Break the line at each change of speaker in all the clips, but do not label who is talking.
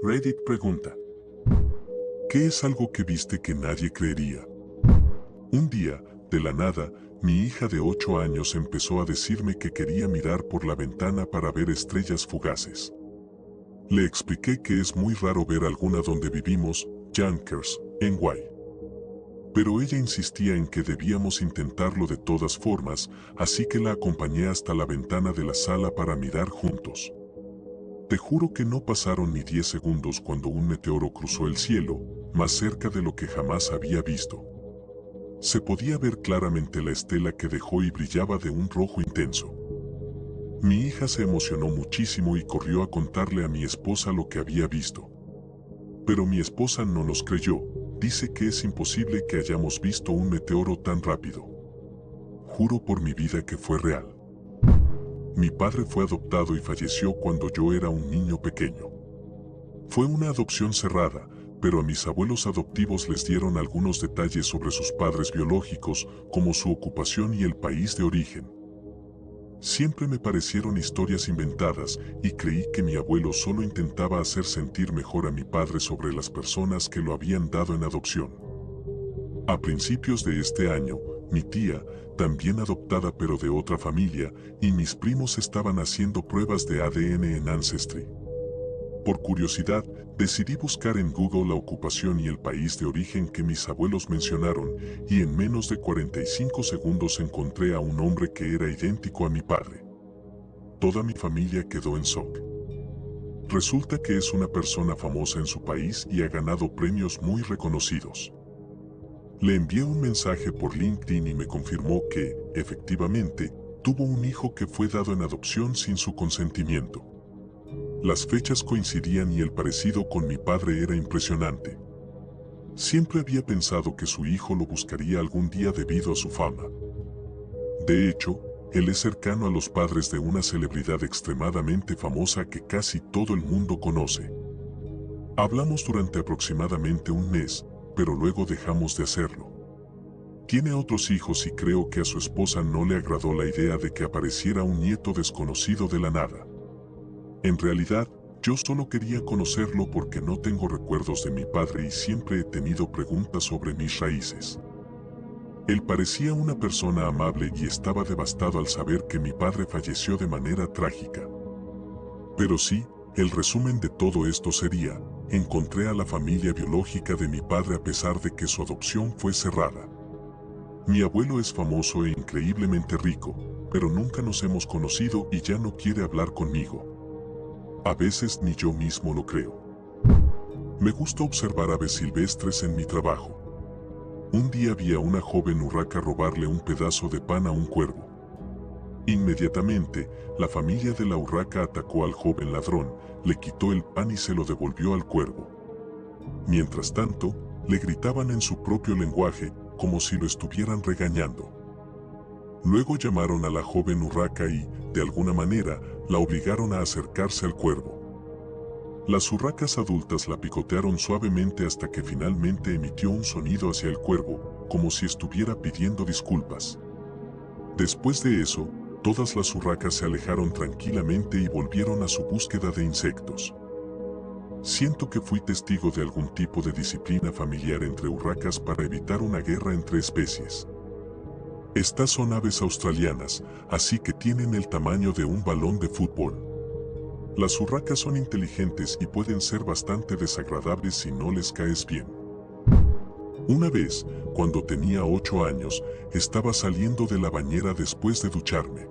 Reddit pregunta: ¿qué es algo que viste que nadie creería? Un día, de la nada, mi hija de 8 años empezó a decirme que quería mirar por la ventana para ver estrellas fugaces. Le expliqué que es muy raro ver alguna donde vivimos, Yonkers, NY. Pero ella insistía en que debíamos intentarlo de todas formas, así que la acompañé hasta la ventana de la sala para mirar juntos. Te juro que no pasaron ni 10 segundos cuando un meteoro cruzó el cielo, más cerca de lo que jamás había visto. Se podía ver claramente la estela que dejó y brillaba de un rojo intenso. Mi hija se emocionó muchísimo y corrió a contarle a mi esposa lo que había visto. Pero mi esposa no nos creyó, dice que es imposible que hayamos visto un meteoro tan rápido. Juro por mi vida que fue real. Mi padre fue adoptado y falleció cuando yo era un niño pequeño. Fue una adopción cerrada, pero a mis abuelos adoptivos les dieron algunos detalles sobre sus padres biológicos, como su ocupación y el país de origen. Siempre me parecieron historias inventadas y creí que mi abuelo solo intentaba hacer sentir mejor a mi padre sobre las personas que lo habían dado en adopción. A principios de este año, mi tía, también adoptada pero de otra familia, y mis primos estaban haciendo pruebas de ADN en Ancestry. Por curiosidad, decidí buscar en Google la ocupación y el país de origen que mis abuelos mencionaron, y en menos de 45 segundos encontré a un hombre que era idéntico a mi padre. Toda mi familia quedó en shock. Resulta que es una persona famosa en su país y ha ganado premios muy reconocidos. Le envié un mensaje por LinkedIn y me confirmó que, efectivamente, tuvo un hijo que fue dado en adopción sin su consentimiento. Las fechas coincidían y el parecido con mi padre era impresionante. Siempre había pensado que su hijo lo buscaría algún día debido a su fama. De hecho, él es cercano a los padres de una celebridad extremadamente famosa que casi todo el mundo conoce. Hablamos durante aproximadamente un mes, pero luego dejamos de hacerlo. Tiene otros hijos y creo que a su esposa no le agradó la idea de que apareciera un nieto desconocido de la nada. En realidad, yo solo quería conocerlo porque no tengo recuerdos de mi padre y siempre he tenido preguntas sobre mis raíces. Él parecía una persona amable y estaba devastado al saber que mi padre falleció de manera trágica. Pero sí, el resumen de todo esto sería: encontré a la familia biológica de mi padre a pesar de que su adopción fue cerrada. Mi abuelo es famoso e increíblemente rico, pero nunca nos hemos conocido y ya no quiere hablar conmigo. A veces ni yo mismo lo creo. Me gusta observar aves silvestres en mi trabajo. Un día vi a una joven urraca robarle un pedazo de pan a un cuervo. Inmediatamente, la familia de la urraca atacó al joven ladrón, le quitó el pan y se lo devolvió al cuervo. Mientras tanto, le gritaban en su propio lenguaje, como si lo estuvieran regañando. Luego llamaron a la joven urraca y, de alguna manera, la obligaron a acercarse al cuervo. Las urracas adultas la picotearon suavemente hasta que finalmente emitió un sonido hacia el cuervo, como si estuviera pidiendo disculpas. Después de eso, todas las urracas se alejaron tranquilamente y volvieron a su búsqueda de insectos. Siento que fui testigo de algún tipo de disciplina familiar entre urracas para evitar una guerra entre especies. Estas son aves australianas, así que tienen el tamaño de un balón de fútbol. Las urracas son inteligentes y pueden ser bastante desagradables si no les caes bien. Una vez, cuando tenía 8 años, estaba saliendo de la bañera después de ducharme.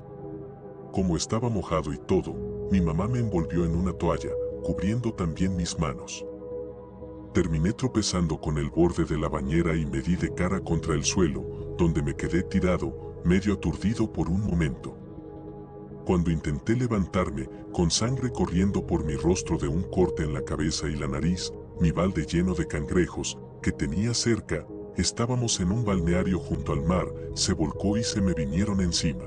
Como estaba mojado y todo, mi mamá me envolvió en una toalla, cubriendo también mis manos. Terminé tropezando con el borde de la bañera y me di de cara contra el suelo, donde me quedé tirado, medio aturdido por un momento. Cuando intenté levantarme, con sangre corriendo por mi rostro de un corte en la cabeza y la nariz, mi balde lleno de cangrejos, que tenía cerca, estábamos en un balneario junto al mar, se volcó y se me vinieron encima.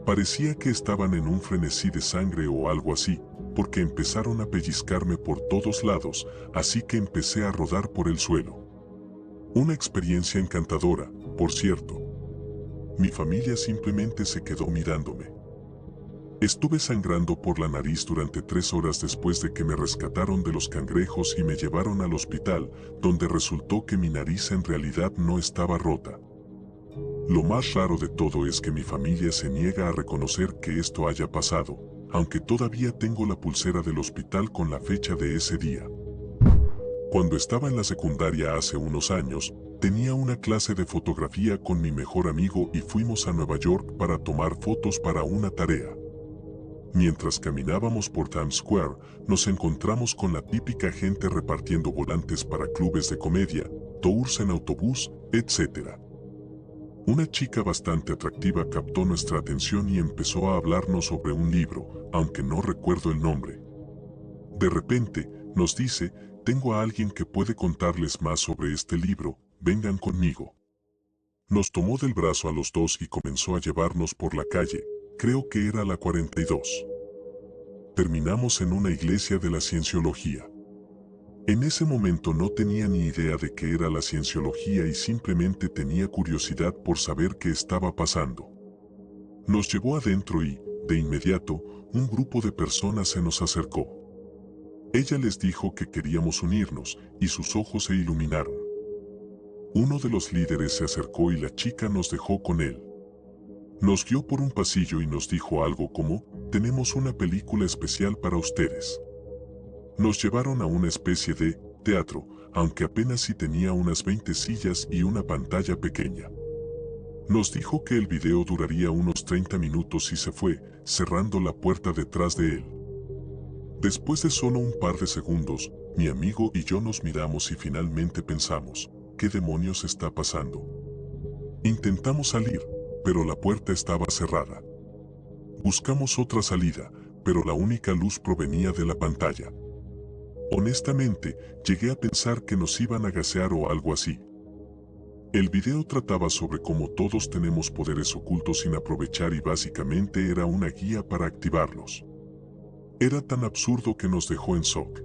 Parecía que estaban en un frenesí de sangre o algo así, porque empezaron a pellizcarme por todos lados, así que empecé a rodar por el suelo. Una experiencia encantadora, por cierto. Mi familia simplemente se quedó mirándome. Estuve sangrando por la nariz durante 3 horas después de que me rescataron de los cangrejos y me llevaron al hospital, donde resultó que mi nariz en realidad no estaba rota. Lo más raro de todo es que mi familia se niega a reconocer que esto haya pasado, aunque todavía tengo la pulsera del hospital con la fecha de ese día. Cuando estaba en la secundaria hace unos años, tenía una clase de fotografía con mi mejor amigo y fuimos a Nueva York para tomar fotos para una tarea. Mientras caminábamos por Times Square, nos encontramos con la típica gente repartiendo volantes para clubes de comedia, tours en autobús, etc. Una chica bastante atractiva captó nuestra atención y empezó a hablarnos sobre un libro, aunque no recuerdo el nombre. De repente, nos dice, tengo a alguien que puede contarles más sobre este libro, vengan conmigo. Nos tomó del brazo a los dos y comenzó a llevarnos por la calle, creo que era la 42. Terminamos en una iglesia de la cienciología. En ese momento no tenía ni idea de qué era la cienciología y simplemente tenía curiosidad por saber qué estaba pasando. Nos llevó adentro y, de inmediato, un grupo de personas se nos acercó. Ella les dijo que queríamos unirnos, y sus ojos se iluminaron. Uno de los líderes se acercó y la chica nos dejó con él. Nos guió por un pasillo y nos dijo algo como, tenemos una película especial para ustedes. Nos llevaron a una especie de teatro, aunque apenas sí tenía unas 20 sillas y una pantalla pequeña. Nos dijo que el video duraría unos 30 minutos y se fue, cerrando la puerta detrás de él. Después de solo un par de segundos, mi amigo y yo nos miramos y finalmente pensamos, ¿qué demonios está pasando? Intentamos salir, pero la puerta estaba cerrada. Buscamos otra salida, pero la única luz provenía de la pantalla. Honestamente, llegué a pensar que nos iban a gasear o algo así. El video trataba sobre cómo todos tenemos poderes ocultos sin aprovechar y básicamente era una guía para activarlos. Era tan absurdo que nos dejó en shock.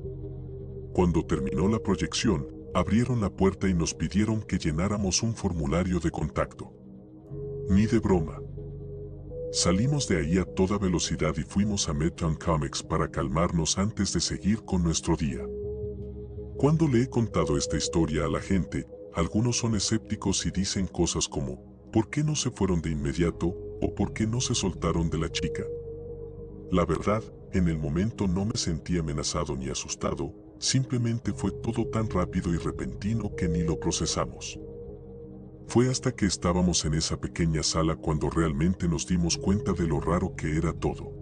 Cuando terminó la proyección, abrieron la puerta y nos pidieron que llenáramos un formulario de contacto. Ni de broma. Salimos de ahí a toda velocidad y fuimos a Midtown Comics para calmarnos antes de seguir con nuestro día. Cuando le he contado esta historia a la gente, algunos son escépticos y dicen cosas como, ¿por qué no se fueron de inmediato? ¿O por qué no se soltaron de la chica? La verdad, en el momento no me sentí amenazado ni asustado, simplemente fue todo tan rápido y repentino que ni lo procesamos. Fue hasta que estábamos en esa pequeña sala cuando realmente nos dimos cuenta de lo raro que era todo.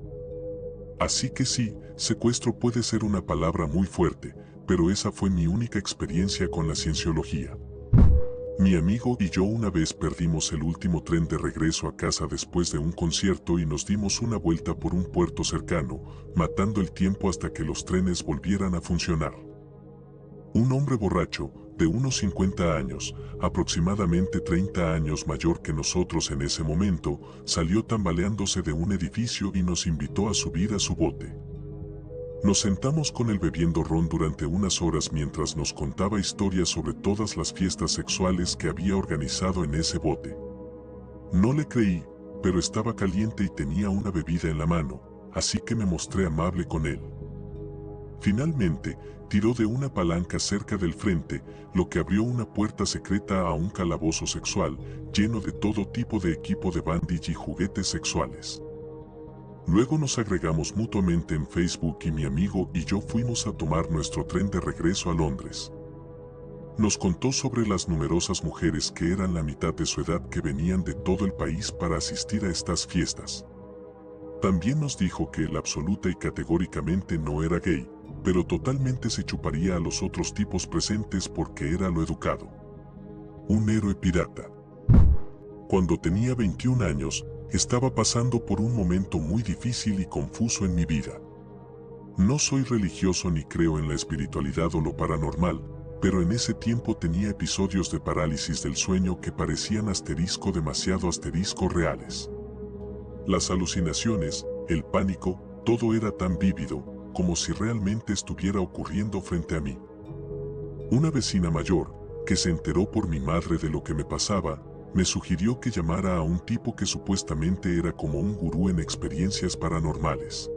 Así que sí, secuestro puede ser una palabra muy fuerte, pero esa fue mi única experiencia con la cienciología. Mi amigo y yo una vez perdimos el último tren de regreso a casa después de un concierto y nos dimos una vuelta por un puerto cercano, matando el tiempo hasta que los trenes volvieran a funcionar. Un hombre borracho, de unos 50 años, aproximadamente 30 años mayor que nosotros en ese momento, salió tambaleándose de un edificio y nos invitó a subir a su bote. Nos sentamos con él bebiendo ron durante unas horas mientras nos contaba historias sobre todas las fiestas sexuales que había organizado en ese bote. No le creí, pero estaba caliente y tenía una bebida en la mano, así que me mostré amable con él. Finalmente, tiró de una palanca cerca del frente, lo que abrió una puerta secreta a un calabozo sexual, lleno de todo tipo de equipo de bondage y juguetes sexuales. Luego nos agregamos mutuamente en Facebook y mi amigo y yo fuimos a tomar nuestro tren de regreso a Londres. Nos contó sobre las numerosas mujeres que eran la mitad de su edad que venían de todo el país para asistir a estas fiestas. También nos dijo que él absoluta y categóricamente no era gay, pero totalmente se chuparía a los otros tipos presentes porque era lo educado. Un héroe pirata. Cuando tenía 21 años, estaba pasando por un momento muy difícil y confuso en mi vida. No soy religioso ni creo en la espiritualidad o lo paranormal, pero en ese tiempo tenía episodios de parálisis del sueño que parecían demasiado reales. Las alucinaciones, el pánico, todo era tan vívido, como si realmente estuviera ocurriendo frente a mí. Una vecina mayor, que se enteró por mi madre de lo que me pasaba, Me sugirió que llamara a un tipo que supuestamente era como un gurú en experiencias paranormales.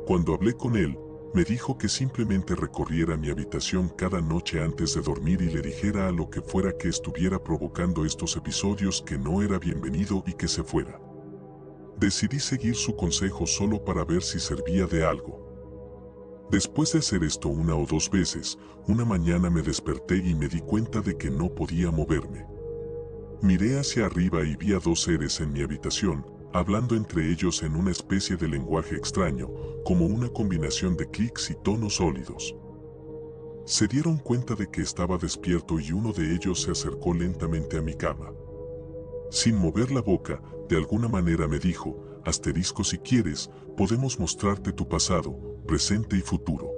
Cuando hablé con él, me dijo que simplemente recorriera mi habitación cada noche antes de dormir y le dijera a lo que fuera que estuviera provocando estos episodios que no era bienvenido y que se fuera. Decidí seguir su consejo solo para ver si servía de algo. Después de hacer esto una o dos veces, una mañana me desperté y me di cuenta de que no podía moverme. Miré hacia arriba y vi a dos seres en mi habitación, hablando entre ellos en una especie de lenguaje extraño, como una combinación de clics y tonos sólidos. Se dieron cuenta de que estaba despierto y uno de ellos se acercó lentamente a mi cama. Sin mover la boca, de alguna manera me dijo, asterisco si quieres, podemos mostrarte tu pasado, presente y futuro.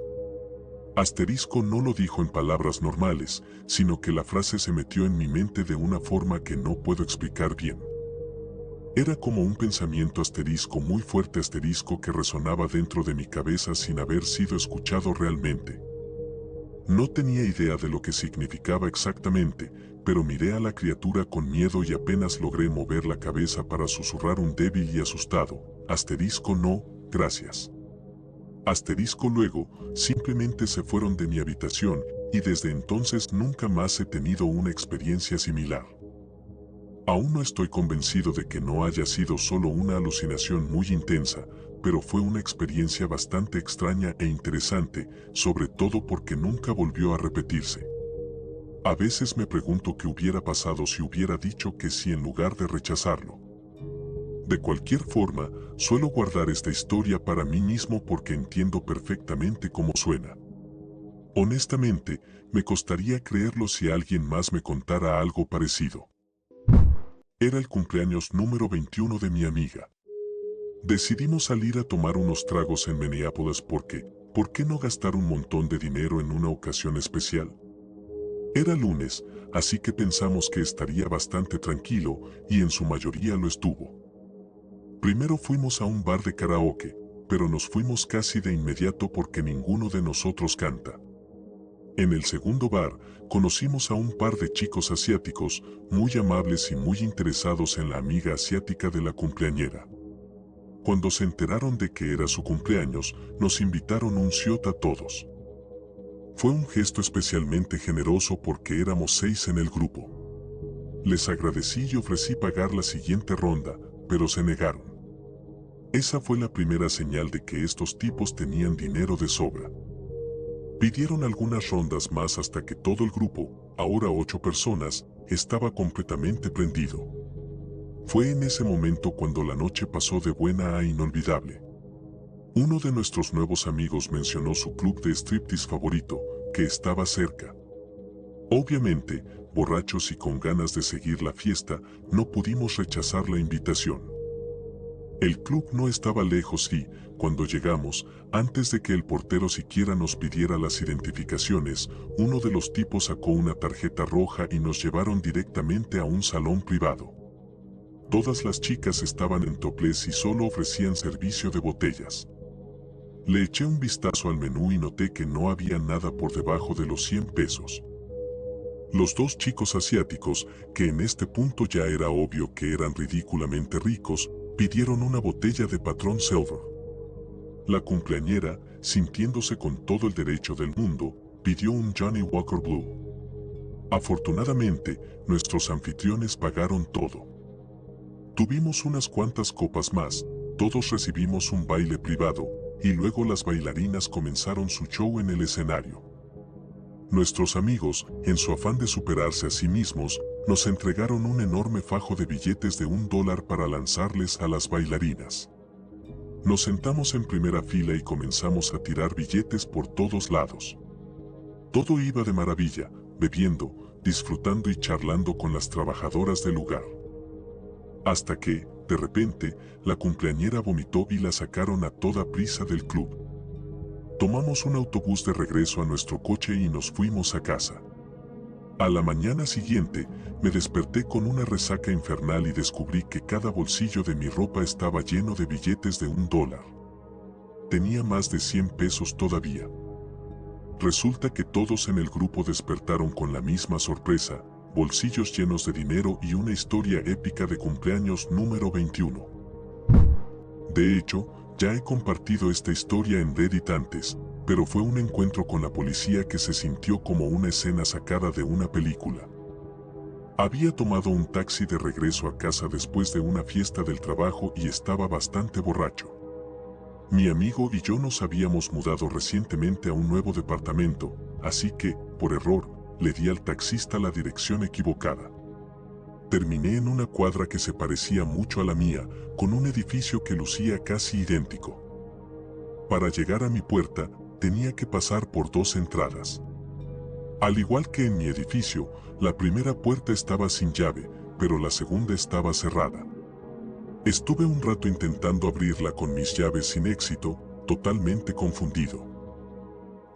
Asterisco no lo dijo en palabras normales, sino que la frase se metió en mi mente de una forma que no puedo explicar bien. Era como un pensamiento asterisco muy fuerte asterisco que resonaba dentro de mi cabeza sin haber sido escuchado realmente. No tenía idea de lo que significaba exactamente, pero miré a la criatura con miedo y apenas logré mover la cabeza para susurrar un débil y asustado, asterisco no, gracias. Asterisco luego, simplemente se fueron de mi habitación, y desde entonces nunca más he tenido una experiencia similar. Aún no estoy convencido de que no haya sido solo una alucinación muy intensa, pero fue una experiencia bastante extraña e interesante, sobre todo porque nunca volvió a repetirse. A veces me pregunto qué hubiera pasado si hubiera dicho que sí en lugar de rechazarlo. De cualquier forma, suelo guardar esta historia para mí mismo porque entiendo perfectamente cómo suena. Honestamente, me costaría creerlo si alguien más me contara algo parecido. Era el cumpleaños número 21 de mi amiga. Decidimos salir a tomar unos tragos en Minneapolis porque, ¿por qué no gastar un montón de dinero en una ocasión especial? Era lunes, así que pensamos que estaría bastante tranquilo, y en su mayoría lo estuvo. Primero fuimos a un bar de karaoke, pero nos fuimos casi de inmediato porque ninguno de nosotros canta. En el segundo bar, conocimos a un par de chicos asiáticos, muy amables y muy interesados en la amiga asiática de la cumpleañera. Cuando se enteraron de que era su cumpleaños, nos invitaron un shot a todos. Fue un gesto especialmente generoso porque éramos 6 en el grupo. Les agradecí y ofrecí pagar la siguiente ronda, pero se negaron. Esa fue la primera señal de que estos tipos tenían dinero de sobra. Pidieron algunas rondas más hasta que todo el grupo, ahora 8 personas, estaba completamente prendido. Fue en ese momento cuando la noche pasó de buena a inolvidable. Uno de nuestros nuevos amigos mencionó su club de striptease favorito, que estaba cerca. Obviamente, borrachos y con ganas de seguir la fiesta, no pudimos rechazar la invitación. El club no estaba lejos y, cuando llegamos, antes de que el portero siquiera nos pidiera las identificaciones, uno de los tipos sacó una tarjeta roja y nos llevaron directamente a un salón privado. Todas las chicas estaban en topless y solo ofrecían servicio de botellas. Le eché un vistazo al menú y noté que no había nada por debajo de los 100 pesos. Los dos chicos asiáticos, que en este punto ya era obvio que eran ridículamente ricos, pidieron una botella de Patrón Silver. La cumpleañera, sintiéndose con todo el derecho del mundo, pidió un Johnny Walker Blue. Afortunadamente, nuestros anfitriones pagaron todo. Tuvimos unas cuantas copas más, todos recibimos un baile privado, y luego las bailarinas comenzaron su show en el escenario. Nuestros amigos, en su afán de superarse a sí mismos, nos entregaron un enorme fajo de billetes de $1 para lanzarles a las bailarinas. Nos sentamos en primera fila y comenzamos a tirar billetes por todos lados. Todo iba de maravilla, bebiendo, disfrutando y charlando con las trabajadoras del lugar. Hasta que, de repente, la cumpleañera vomitó y la sacaron a toda prisa del club. Tomamos un autobús de regreso a nuestro coche y nos fuimos a casa. A la mañana siguiente, me desperté con una resaca infernal y descubrí que cada bolsillo de mi ropa estaba lleno de billetes de $1. Tenía más de 100 pesos todavía. Resulta que todos en el grupo despertaron con la misma sorpresa, bolsillos llenos de dinero y una historia épica de cumpleaños número 21. De hecho, ya he compartido esta historia en Reddit antes, pero fue un encuentro con la policía que se sintió como una escena sacada de una película. Había tomado un taxi de regreso a casa después de una fiesta del trabajo y estaba bastante borracho. Mi amigo y yo nos habíamos mudado recientemente a un nuevo departamento, así que, por error, le di al taxista la dirección equivocada. Terminé en una cuadra que se parecía mucho a la mía, con un edificio que lucía casi idéntico. Para llegar a mi puerta, tenía que pasar por 2 entradas. Al igual que en mi edificio, la primera puerta estaba sin llave, pero la segunda estaba cerrada. Estuve un rato intentando abrirla con mis llaves sin éxito, totalmente confundido.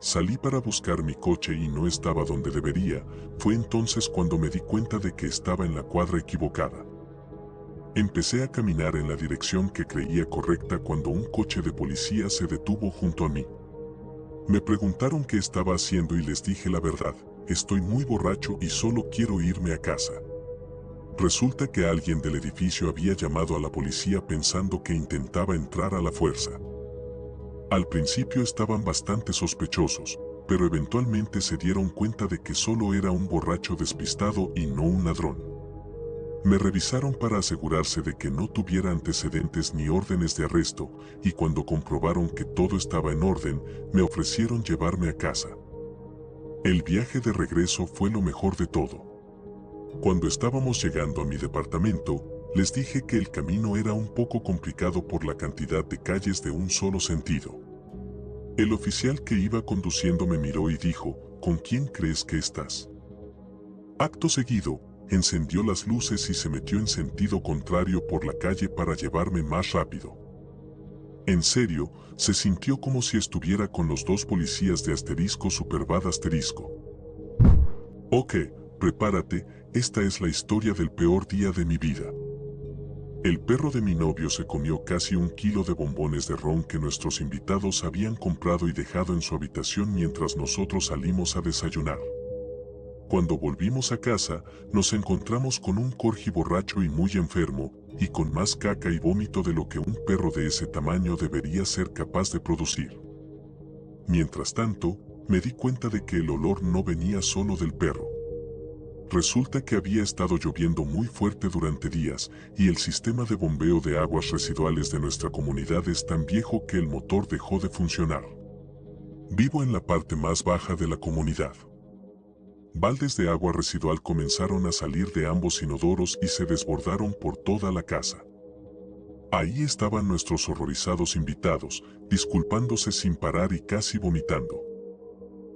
Salí para buscar mi coche y no estaba donde debería. Fue entonces cuando me di cuenta de que estaba en la cuadra equivocada. Empecé a caminar en la dirección que creía correcta cuando un coche de policía se detuvo junto a mí. Me preguntaron qué estaba haciendo y les dije la verdad: estoy muy borracho y solo quiero irme a casa. Resulta que alguien del edificio había llamado a la policía pensando que intentaba entrar a la fuerza. Al principio estaban bastante sospechosos, pero eventualmente se dieron cuenta de que solo era un borracho despistado y no un ladrón. Me revisaron para asegurarse de que no tuviera antecedentes ni órdenes de arresto, y cuando comprobaron que todo estaba en orden, me ofrecieron llevarme a casa. El viaje de regreso fue lo mejor de todo. Cuando estábamos llegando a mi departamento, les dije que el camino era un poco complicado por la cantidad de calles de un solo sentido. El oficial que iba conduciendo me miró y dijo: ¿con quién crees que estás? Acto seguido, encendió las luces y se metió en sentido contrario por la calle para llevarme más rápido. En serio, se sintió como si estuviera con los 2 policías de asterisco Superbad asterisco. Ok, prepárate, esta es la historia del peor día de mi vida. El perro de mi novio se comió casi 1 kilo de bombones de ron que nuestros invitados habían comprado y dejado en su habitación mientras nosotros salimos a desayunar. Cuando volvimos a casa, nos encontramos con un corgi borracho y muy enfermo, y con más caca y vómito de lo que un perro de ese tamaño debería ser capaz de producir. Mientras tanto, me di cuenta de que el olor no venía solo del perro. Resulta que había estado lloviendo muy fuerte durante días, y el sistema de bombeo de aguas residuales de nuestra comunidad es tan viejo que el motor dejó de funcionar. Vivo en la parte más baja de la comunidad. Baldes de agua residual comenzaron a salir de ambos inodoros y se desbordaron por toda la casa. Ahí estaban nuestros horrorizados invitados, disculpándose sin parar y casi vomitando.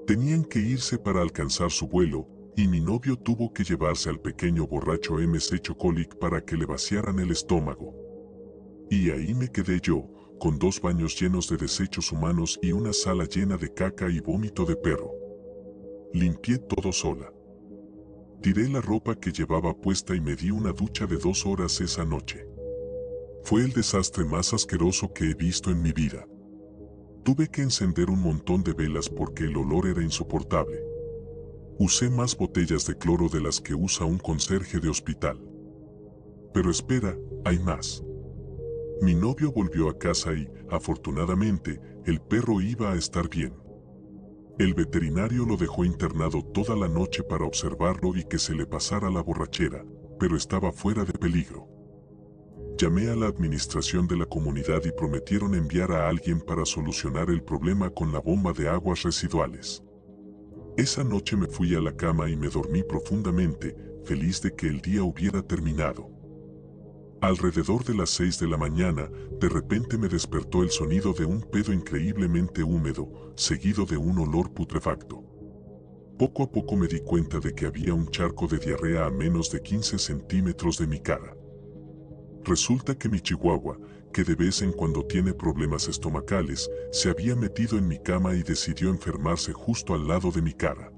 Tenían que irse para alcanzar su vuelo, y mi novio tuvo que llevarse al pequeño borracho MC Chocolic para que le vaciaran el estómago. Y ahí me quedé yo, con 2 baños llenos de desechos humanos y una sala llena de caca y vómito de perro. Limpié todo sola. Tiré la ropa que llevaba puesta y me di una ducha de 2 horas esa noche. Fue el desastre más asqueroso que he visto en mi vida. Tuve que encender un montón de velas porque el olor era insoportable. Usé más botellas de cloro de las que usa un conserje de hospital. Pero espera, hay más. Mi novio volvió a casa y, afortunadamente, el perro iba a estar bien. El veterinario lo dejó internado toda la noche para observarlo y que se le pasara la borrachera, pero estaba fuera de peligro. Llamé a la administración de la comunidad y prometieron enviar a alguien para solucionar el problema con la bomba de aguas residuales. Esa noche me fui a la cama y me dormí profundamente, feliz de que el día hubiera terminado. Alrededor de las 6 de la mañana, de repente me despertó el sonido de un pedo increíblemente húmedo, seguido de un olor putrefacto. Poco a poco me di cuenta de que había un charco de diarrea a menos de 15 centímetros de mi cara. Resulta que mi chihuahua, que de vez en cuando tiene problemas estomacales, se había metido en mi cama y decidió enfermarse justo al lado de mi cara.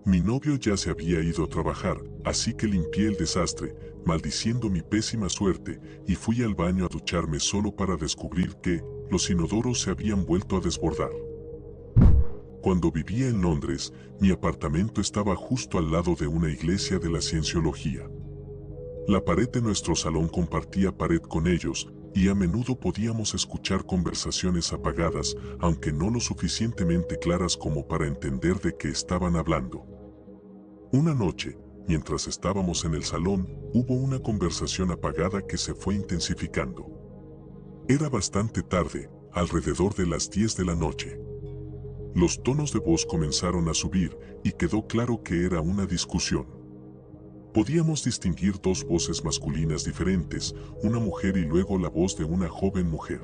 Mi novio ya se había ido a trabajar, así que limpié el desastre, maldiciendo mi pésima suerte, y fui al baño a ducharme solo para descubrir que los inodoros se habían vuelto a desbordar. Cuando vivía en Londres, mi apartamento estaba justo al lado de una iglesia de la Cienciología. La pared de nuestro salón compartía pared con ellos, y a menudo podíamos escuchar conversaciones apagadas, aunque no lo suficientemente claras como para entender de qué estaban hablando. Una noche, mientras estábamos en el salón, hubo una conversación apagada que se fue intensificando. Era bastante tarde, alrededor de las 10 de la noche. Los tonos de voz comenzaron a subir y quedó claro que era una discusión. Podíamos distinguir dos voces masculinas diferentes, una mujer y luego la voz de una joven mujer.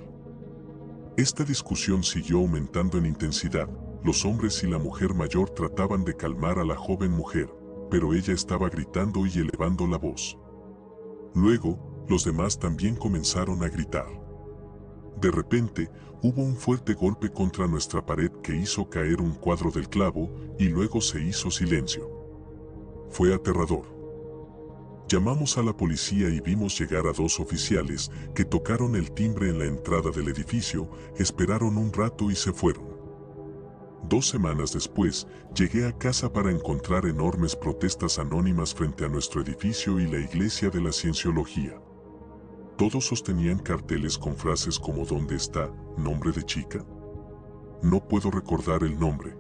Esta discusión siguió aumentando en intensidad. Los hombres y la mujer mayor trataban de calmar a la joven mujer, pero ella estaba gritando y elevando la voz. Luego, los demás también comenzaron a gritar. De repente, hubo un fuerte golpe contra nuestra pared que hizo caer un cuadro del clavo y luego se hizo silencio. Fue aterrador. Llamamos a la policía y vimos llegar a dos oficiales que tocaron el timbre en la entrada del edificio, esperaron un rato y se fueron. 2 semanas después, llegué a casa para encontrar enormes protestas anónimas frente a nuestro edificio y la iglesia de la Cienciología. Todos sostenían carteles con frases como ¿dónde está? ¿Nombre de chica? No puedo recordar el nombre.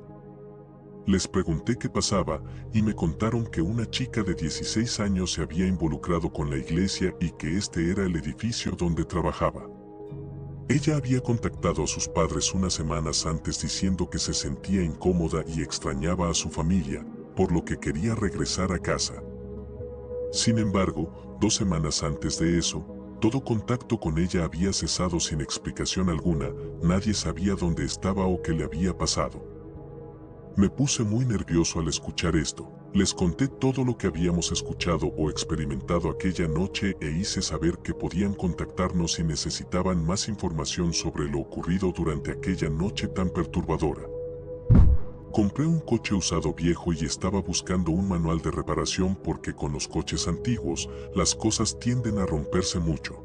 Les pregunté qué pasaba y me contaron que una chica de 16 años se había involucrado con la iglesia y que este era el edificio donde trabajaba. Ella había contactado a sus padres unas semanas antes diciendo que se sentía incómoda y extrañaba a su familia, por lo que quería regresar a casa. Sin embargo, 2 semanas antes de eso, todo contacto con ella había cesado sin explicación alguna, nadie sabía dónde estaba o qué le había pasado. Me puse muy nervioso al escuchar esto. Les conté todo lo que habíamos escuchado o experimentado aquella noche e hice saber que podían contactarnos si necesitaban más información sobre lo ocurrido durante aquella noche tan perturbadora. Compré un coche usado viejo y estaba buscando un manual de reparación porque con los coches antiguos, las cosas tienden a romperse mucho.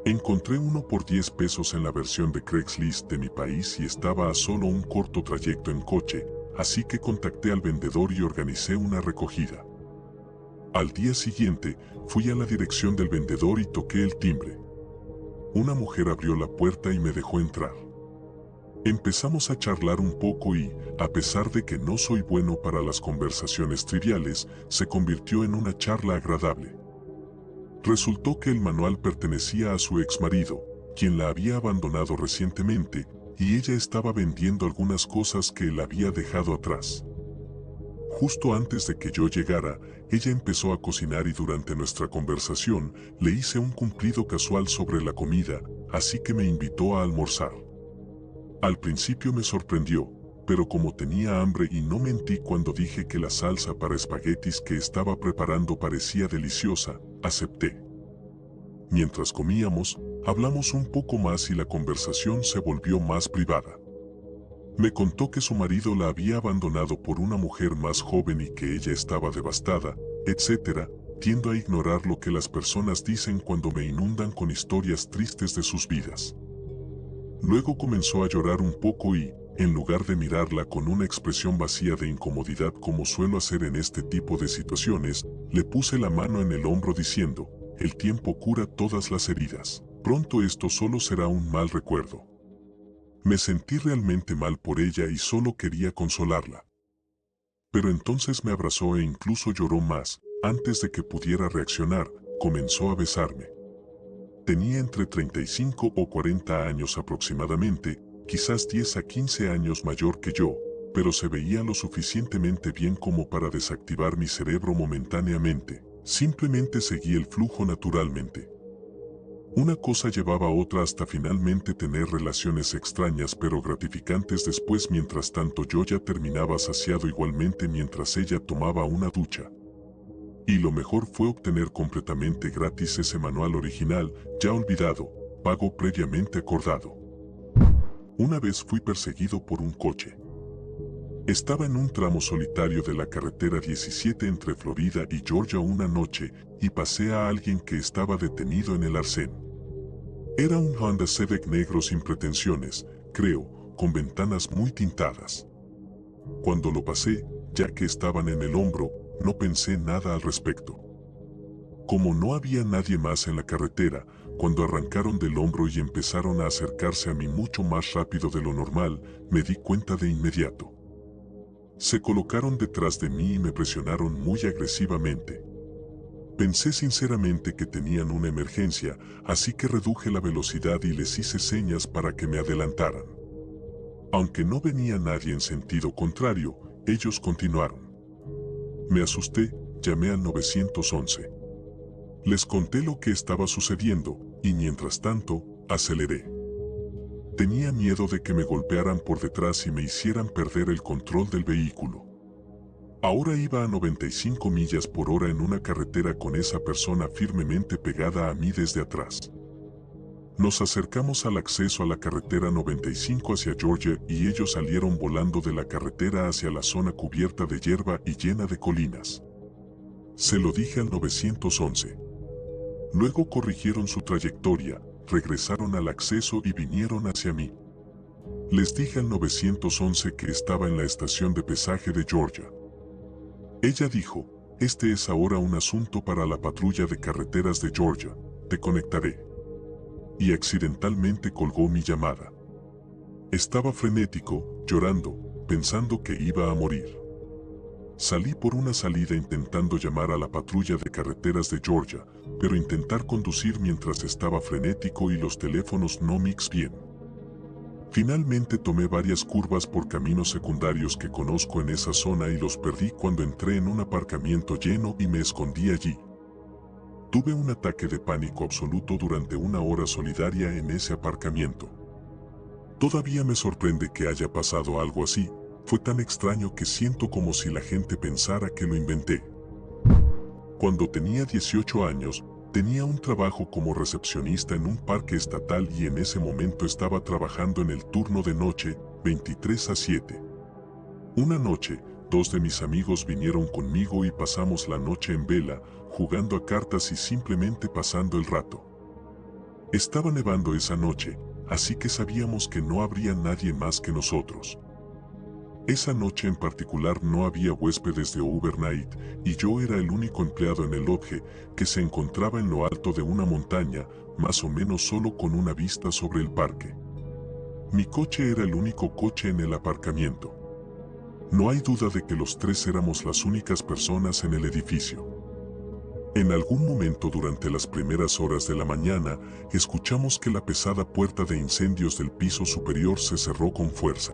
Encontré uno por 10 pesos en la versión de Craigslist de mi país y estaba a solo un corto trayecto en coche, así que contacté al vendedor y organicé una recogida. Al día siguiente, fui a la dirección del vendedor y toqué el timbre. Una mujer abrió la puerta y me dejó entrar. Empezamos a charlar un poco y, a pesar de que no soy bueno para las conversaciones triviales, se convirtió en una charla agradable. Resultó que el manual pertenecía a su exmarido, quien la había abandonado recientemente, y ella estaba vendiendo algunas cosas que él había dejado atrás. Justo antes de que yo llegara, ella empezó a cocinar y durante nuestra conversación le hice un cumplido casual sobre la comida, así que me invitó a almorzar. Al principio me sorprendió, pero como tenía hambre y no mentí cuando dije que la salsa para espaguetis que estaba preparando parecía deliciosa, acepté. Mientras comíamos, hablamos un poco más y la conversación se volvió más privada. Me contó que su marido la había abandonado por una mujer más joven y que ella estaba devastada, etc. Tiendo a ignorar lo que las personas dicen cuando me inundan con historias tristes de sus vidas. Luego comenzó a llorar un poco y, en lugar de mirarla con una expresión vacía de incomodidad como suelo hacer en este tipo de situaciones, le puse la mano en el hombro diciendo, el tiempo cura todas las heridas. Pronto esto solo será un mal recuerdo. Me sentí realmente mal por ella y solo quería consolarla. Pero entonces me abrazó e incluso lloró más. Antes de que pudiera reaccionar, comenzó a besarme. Tenía entre 35 o 40 años aproximadamente, quizás 10 a 15 años mayor que yo, pero se veía lo suficientemente bien como para desactivar mi cerebro momentáneamente. Simplemente seguí el flujo naturalmente. Una cosa llevaba a otra hasta finalmente tener relaciones extrañas pero gratificantes después. Mientras tanto yo ya terminaba saciado igualmente mientras ella tomaba una ducha. Y lo mejor fue obtener completamente gratis ese manual original, ya olvidado, pago previamente acordado. Una vez fui perseguido por un coche. Estaba en un tramo solitario de la carretera 17 entre Florida y Georgia una noche y pasé a alguien que estaba detenido en el arcén. Era un Honda Civic negro sin pretensiones, creo, con ventanas muy tintadas. Cuando lo pasé, ya que estaban en el hombro, no pensé nada al respecto. Como no había nadie más en la carretera, cuando arrancaron del hombro y empezaron a acercarse a mí mucho más rápido de lo normal, me di cuenta de inmediato. Se colocaron detrás de mí y me presionaron muy agresivamente. Pensé sinceramente que tenían una emergencia, así que reduje la velocidad y les hice señas para que me adelantaran. Aunque no venía nadie en sentido contrario, ellos continuaron. Me asusté, llamé al 911. Les conté lo que estaba sucediendo, y mientras tanto, aceleré. Tenía miedo de que me golpearan por detrás y me hicieran perder el control del vehículo. Ahora iba a 95 millas por hora en una carretera con esa persona firmemente pegada a mí desde atrás. Nos acercamos al acceso a la carretera 95 hacia Georgia y ellos salieron volando de la carretera hacia la zona cubierta de hierba y llena de colinas. Se lo dije al 911. Luego corrigieron su trayectoria, regresaron al acceso y vinieron hacia mí. Les dije al 911 que estaba en la estación de pesaje de Georgia. Ella dijo, este es ahora un asunto para la patrulla de carreteras de Georgia, te conectaré. Y accidentalmente colgó mi llamada. Estaba frenético, llorando, pensando que iba a morir. Salí por una salida intentando llamar a la patrulla de carreteras de Georgia, pero intentar conducir mientras estaba frenético y los teléfonos no mix bien. Finalmente tomé varias curvas por caminos secundarios que conozco en esa zona y los perdí cuando entré en un aparcamiento lleno y me escondí allí. Tuve un ataque de pánico absoluto durante una hora solidaria en ese aparcamiento. Todavía me sorprende que haya pasado algo así, fue tan extraño que siento como si la gente pensara que lo inventé. Cuando tenía 18 años, tenía un trabajo como recepcionista en un parque estatal y en ese momento estaba trabajando en el turno de noche, 23 a 7. Una noche, 2 de mis amigos vinieron conmigo y pasamos la noche en vela, jugando a cartas y simplemente pasando el rato. Estaba nevando esa noche, así que sabíamos que no habría nadie más que nosotros. Esa noche en particular no había huéspedes de overnight y yo era el único empleado en el lodge que se encontraba en lo alto de una montaña, más o menos solo con una vista sobre el parque. Mi coche era el único coche en el aparcamiento. No hay duda de que los tres éramos las únicas personas en el edificio. En algún momento durante las primeras horas de la mañana, escuchamos que la pesada puerta de incendios del piso superior se cerró con fuerza.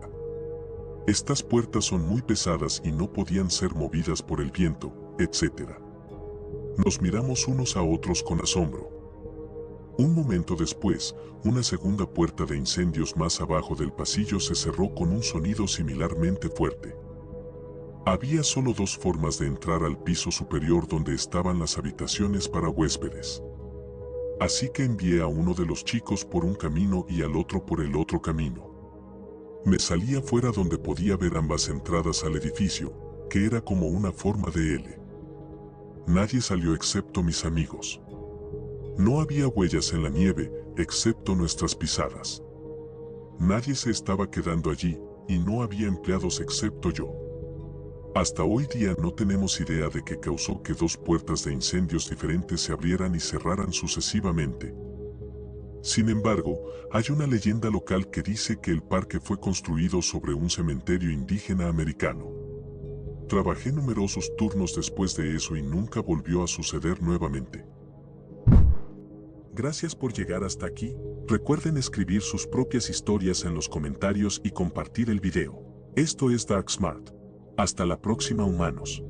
Estas puertas son muy pesadas y no podían ser movidas por el viento, etc. Nos miramos unos a otros con asombro. Un momento después, una segunda puerta de incendios más abajo del pasillo se cerró con un sonido similarmente fuerte. Había solo 2 formas de entrar al piso superior donde estaban las habitaciones para huéspedes. Así que envié a uno de los chicos por un camino y al otro por el otro camino. Me salí afuera donde podía ver ambas entradas al edificio, que era como una forma de L. Nadie salió excepto mis amigos. No había huellas en la nieve, excepto nuestras pisadas. Nadie se estaba quedando allí, y no había empleados excepto yo. Hasta hoy día no tenemos idea de qué causó que 2 puertas de incendios diferentes se abrieran y cerraran sucesivamente. Sin embargo, hay una leyenda local que dice que el parque fue construido sobre un cementerio indígena americano. Trabajé numerosos turnos después de eso y nunca volvió a suceder nuevamente. Gracias por llegar hasta aquí. Recuerden escribir sus propias historias en los comentarios y compartir el video. Esto es Dark Smart. Hasta la próxima, humanos.